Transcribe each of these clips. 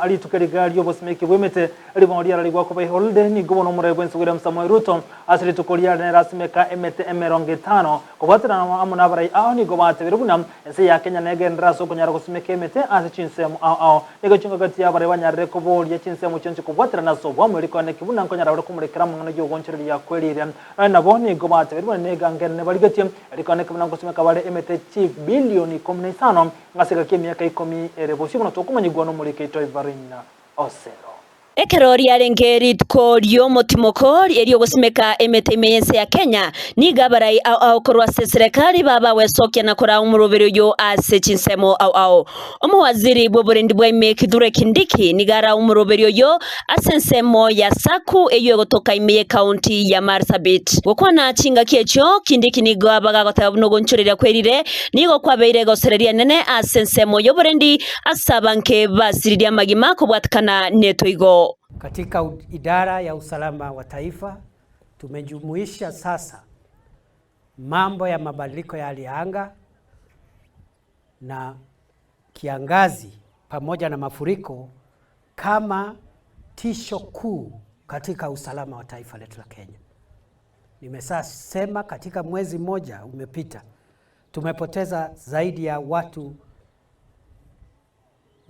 ali tukarigali obosimeke bwemete ali bondia ali gwako bai holde ni gobono murebwe nsugura Samuel Ruto asiri tukolia ne rasimeka emete emeronge 5 kobatira amuna barai aho ni gobate birubuna ese ya Kenya negendra so kunyara gosimeke emete ase chinsemo aho nego chunga gati ya bare banyarre ko bolia chinsemo chenche kobatira naso bwamwe liko ne kibuna nkonyara bari kumurekera mwana yo goncheri ya kwelire na boni gobate birubuna nega ngene bari gati liko ne kibuna gosimeka bare emete chief bilioni 15 ngasika kemiaka 10 ereboshi kuno tokumanyigwa no muri Ivarina Osero. Ekerori arengerit korio motimokori elio gosimeka emetemeyense ya Kenya ni gabarai au korwa serikali baba wesokia na kora umurobero yo ase chinsemo au omuwaziri boborendi bweme Kithure Kindiki ni gara umurobero yo asensemo ya saku eyo gotoka imeye county ya Marsabit gokwana chinga kiecho Kindiki ni gabaga gotabuno gonchorera kwerire nigo kwabeire gosereria nene asensemo yo borendi asabanke basiriria magima kubwatkana neto igo. Katika idara ya usalama wa taifa tumejumuisha sasa mambo ya mabadiliko ya hali ya anga na kiangazi pamoja na mafuriko kama tisho kuu katika usalama wa taifa letu la Kenya. Nimesema katika mwezi mmoja umepita tumepoteza zaidi ya watu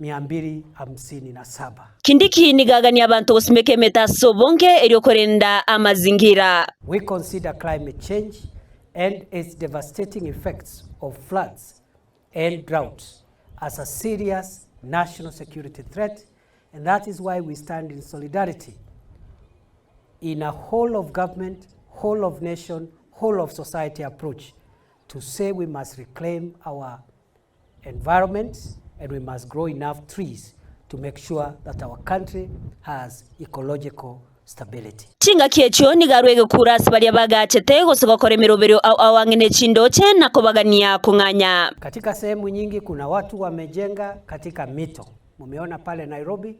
257. Kindiki nigagani abantu gosimeke metaso bonge eriokorenda amazingira. We consider climate change and its devastating effects of floods and droughts as a serious national security threat, and that is why we stand in solidarity in a whole of government, whole of nation, whole of society approach to say we must reclaim our environment and we must grow enough trees to make sure that our country has ecological stability. Chinga kiecho ni garwege kurasi bali abaga chete gosokore mirobero au awangene chindoche na kobagania kunganya. Katika sehemu nyingi kuna watu wamejenga katika mito. Mumeona pale Nairobi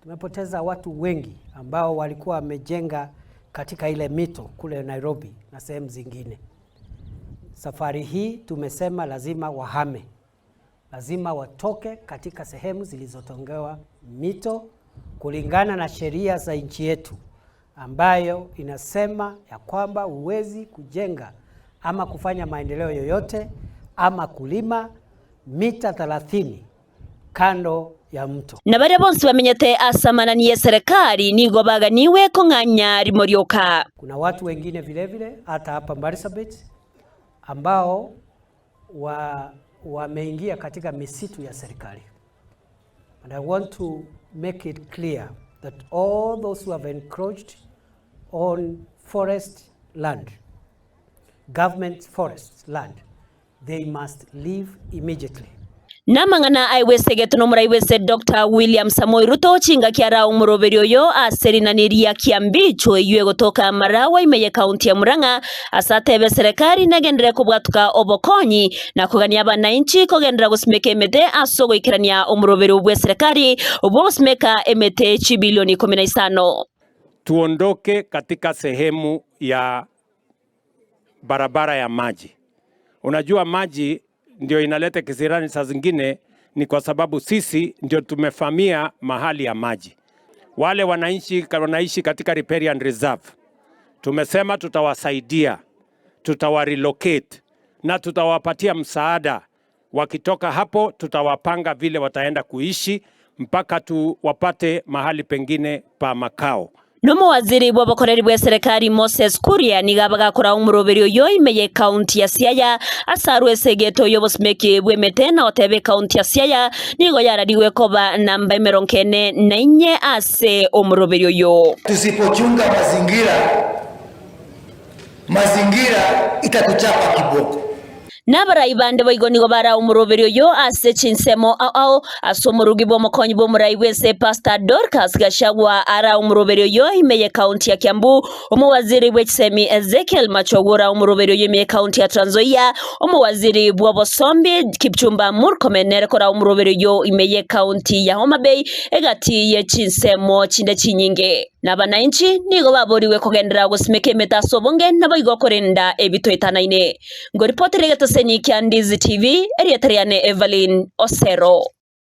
tumepoteza watu wengi ambao walikuwa wamejenga katika ile mito kule Nairobi na sehemu zingine. Safari hii tumesema lazima wahame. Lazima watoke katika sehemu zilizotongewa mito kulingana na sheria za nchi yetu ambayo inasema ya kwamba uwezi kujenga ama kufanya maendeleo yoyote ama kulima mita 30 kando ya mto. Na bare bonsi bamenyete asamananiye serikali nigo baganiwe konganya rimorioka. Kuna watu wengine vile vile hata hapa Marsabit ambao wameingia katika misitu ya serikali. And I want to make it clear that all those who have encroached on forest land, government forest land, they must leave immediately. Namangana aiwesege no muraiwese Dr. William Samoei Ruto chinga kiara umuroberio yo aserinaniria kiambicho iwe gotoka Marawa imeye county ya Murang'a asatebe serikali nagendere kubwatuka obokonyi na kugania abananchi kogendera gusimeka emete asogo ikirania umuroberio bwe serikali ubwo gusimeka emete chibilioni 15. Tuondoke katika sehemu ya barabara ya maji. Unajua maji ndio inaleta kisirani saa zingine ni kwa sababu sisi ndio tumefamia mahali ya maji. Wale wanaishi katika riparian reserve. Tumesema tutawasaidia, tutawarelocate na tutawapatia msaada. Wakitoka hapo tutawapanga vile wataenda kuishi mpaka tuwapate mahali pengine pa makao. Nomo waziri bw'abakoreri bwa serikali Moses Kuria nigabaga kora umuroberio yo imeye county ya Siaya asarwese geto yo bosimeke bwemete na otebe county ya Siaya nigo yarariwe koba namba 44 ase umuroberio yo. Tusipochunga mazingira itatuchapa kiboko. Nabara ibande boigoni go bara umuroberio yo ase chinsemo au asomurugi bo mokonyi bo muraiwese Pastor Dorcas Gashagwa ara umuroberio yo imeye county ya Kiambu umuwaziri w'ekisemi Ezekiel Machogora umuroberio yo imeye county ya Trans Nzoia umuwaziri bw'obosombi Kipchumba Murkomen nerekora umuroberio yo imeye county ya Homa Bay egati ye chinsemo chinde chinyinge nabananchi nigo baboriwe kugendera gusimeka emetaso bonge nabo igokorenda ebitoitanaine ngo reporter Senyi Kiandizi TV, Eriatriane Evelyn Osero.